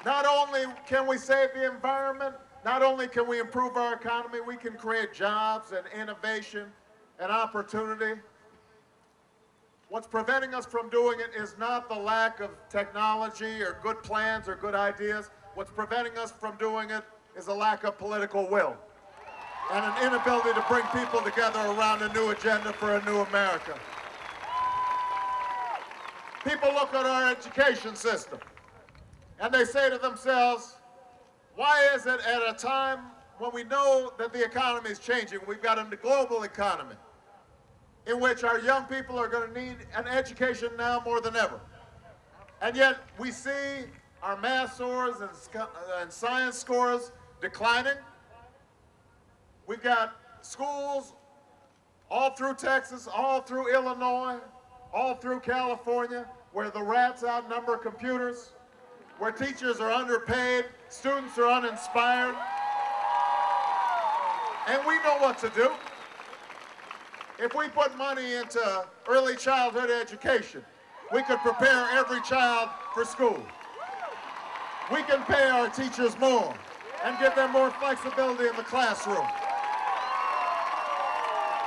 Not only can we save the environment, not only can we improve our economy, we can create jobs and innovation and opportunity. What's preventing us from doing it is not the lack of technology or good plans or good ideas. What's preventing us from doing it is a lack of political will and an inability to bring people together around a new agenda for a new America. People look at our education system and they say to themselves, why is it at a time when we know that the economy is changing, we've got a global economy in which our young people are going to need an education now more than ever. And yet we see our math scores and science scores declining. We've got schools all through Texas, all through Illinois, all through California, where the rats outnumber computers, where teachers are underpaid, students are uninspired. And we know what to do. If we put money into early childhood education, we could prepare every child for school. We can pay our teachers more and give them more flexibility in the classroom.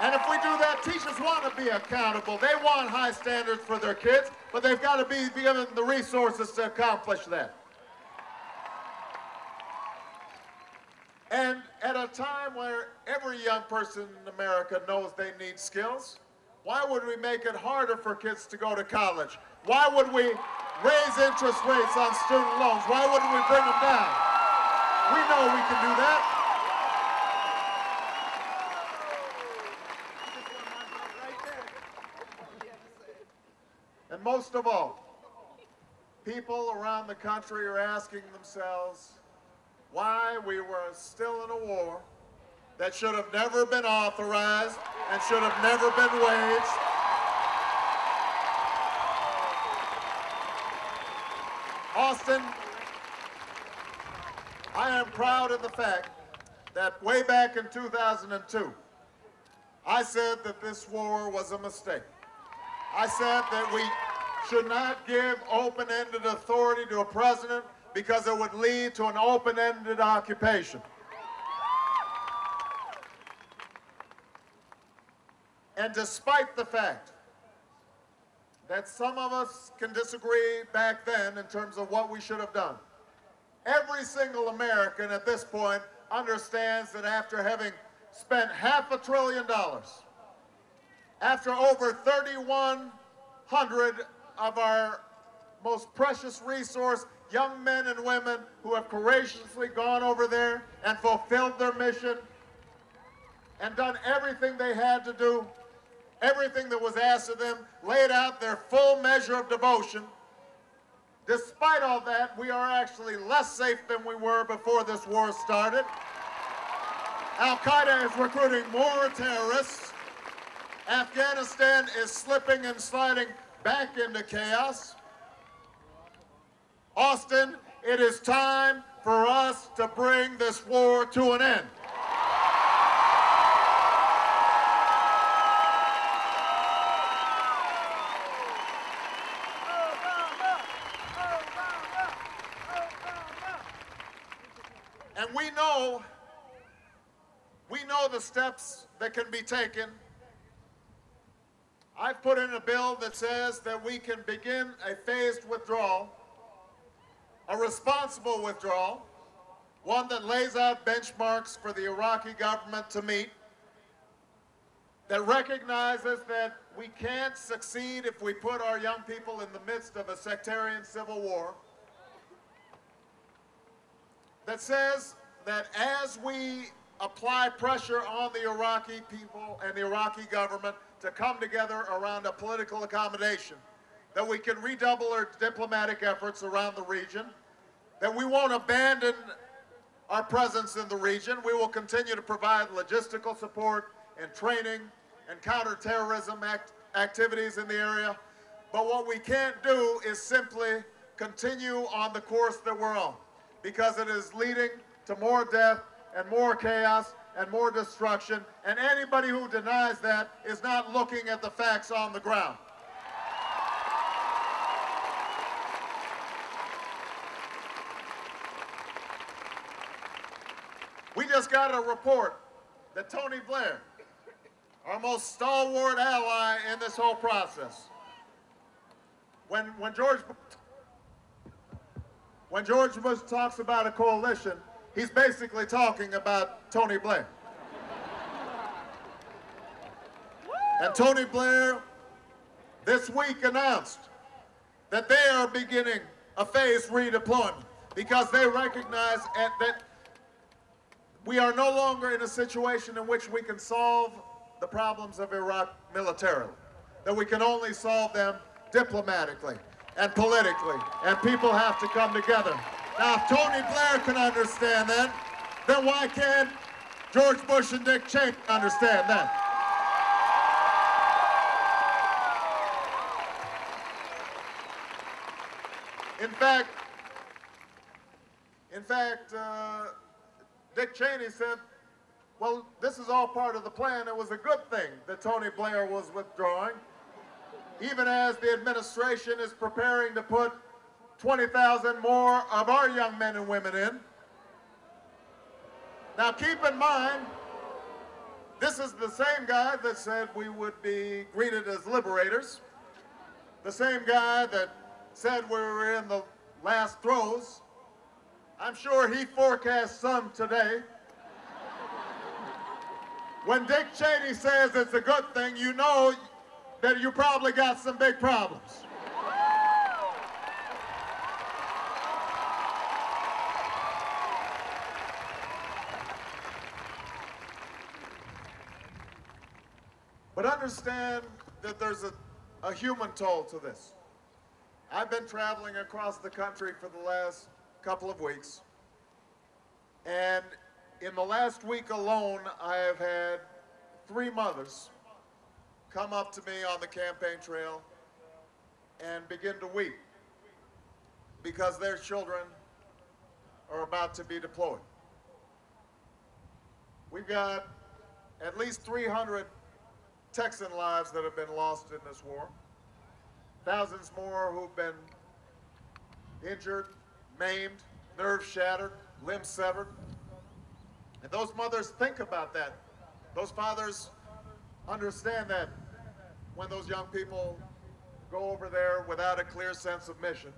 And if we do that, teachers want to be accountable. They want high standards for their kids, but they've got to be given the resources to accomplish that. And at a time where every young person in America knows they need skills, why would we make it harder for kids to go to college? Why would we raise interest rates on student loans? Why wouldn't we bring them down? We know we can do that. And most of all, people around the country are asking themselves why we were still in a war that should have never been authorized and should have never been waged. Austin, I am proud of the fact that way back in 2002, I said that this war was a mistake. I said that we should not give open-ended authority to a president because it would lead to an open-ended occupation. And despite the fact that some of us can disagree back then in terms of what we should have done, every single American at this point understands that after having spent $500 billion, after over 3,100 of our most precious resource, young men and women who have courageously gone over there and fulfilled their mission and done everything they had to do, everything that was asked of them, laid out their full measure of devotion. Despite all that, we are actually less safe than we were before this war started. Al-Qaeda is recruiting more terrorists. Afghanistan is slipping and sliding back into chaos. Austin, it is time for us to bring this war to an end. And we know the steps that can be taken. I've put in a bill that says that we can begin a phased withdrawal, a responsible withdrawal, one that lays out benchmarks for the Iraqi government to meet, that recognizes that we can't succeed if we put our young people in the midst of a sectarian civil war, that says that as we apply pressure on the Iraqi people and the Iraqi government to come together around a political accommodation, that we can redouble our diplomatic efforts around the region, that we won't abandon our presence in the region. We will continue to provide logistical support and training and counterterrorism activities in the area. But what we can't do is simply continue on the course that we're on, because it is leading to more death and more chaos and more destruction, and anybody who denies that is not looking at the facts on the ground. We just got a report that Tony Blair, our most stalwart ally in this whole process, when George Bush talks about a coalition, he's basically talking about Tony Blair. And Tony Blair this week announced that they are beginning a phased redeployment because they recognize that we are no longer in a situation in which we can solve the problems of Iraq militarily, that we can only solve them diplomatically and politically, and people have to come together. Now, if Tony Blair can understand that, then why can't George Bush and Dick Cheney understand that? In fact, Dick Cheney said, well, this is all part of the plan. It was a good thing that Tony Blair was withdrawing, even as the administration is preparing to put 20,000 more of our young men and women in. Now, keep in mind, this is the same guy that said we would be greeted as liberators, the same guy that said we were in the last throes. I'm sure he forecast some today. When Dick Cheney says it's a good thing, you know that you probably got some big problems. But understand that there's a human toll to this. I've been traveling across the country for the last couple of weeks, and in the last week alone, I have had 3 mothers come up to me on the campaign trail and begin to weep because their children are about to be deployed. We've got at least 300 Texan lives that have been lost in this war, thousands more who've been injured, maimed, nerves shattered, limbs severed. And those mothers think about that. Those fathers understand that when those young people go over there without a clear sense of mission,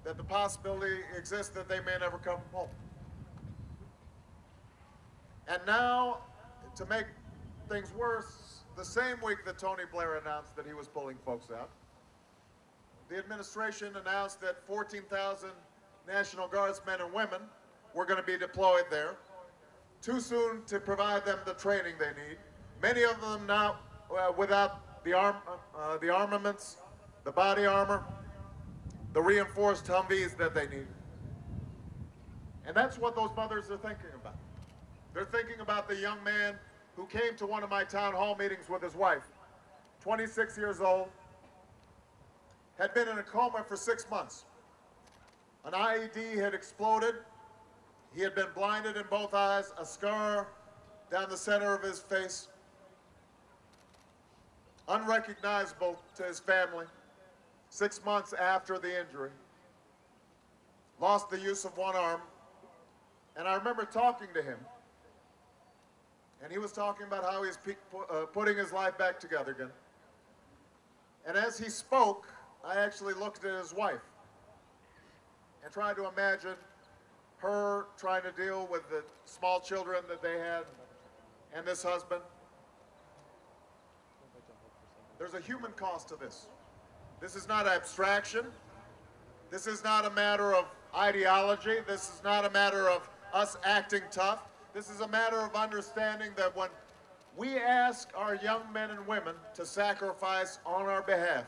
that the possibility exists that they may never come home. And now, to make things worse, the same week that Tony Blair announced that he was pulling folks out, the administration announced that 14,000 National Guardsmen and women were going to be deployed there. Too soon to provide them the training they need. Many of them now without the armaments, the body armor, the reinforced Humvees that they need. And that's what those mothers are thinking about. They're thinking about the young man who came to one of my town hall meetings with his wife, 26 years old, had been in a coma for 6 months. An IED had exploded. He had been blinded in both eyes, a scar down the center of his face, unrecognizable to his family, 6 months after the injury, lost the use of one arm. And I remember talking to him, and he was talking about how he's putting his life back together again. And as he spoke, I actually looked at his wife and tried to imagine her trying to deal with the small children that they had and this husband. There's a human cost to this. This is not abstraction. This is not a matter of ideology. This is not a matter of us acting tough. This is a matter of understanding that when we ask our young men and women to sacrifice on our behalf,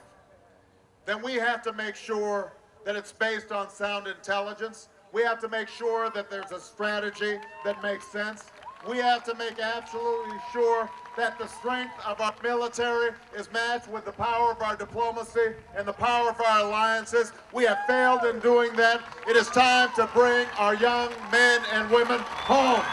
then we have to make sure that it's based on sound intelligence. We have to make sure that there's a strategy that makes sense. We have to make absolutely sure that the strength of our military is matched with the power of our diplomacy and the power of our alliances. We have failed in doing that. It is time to bring our young men and women home.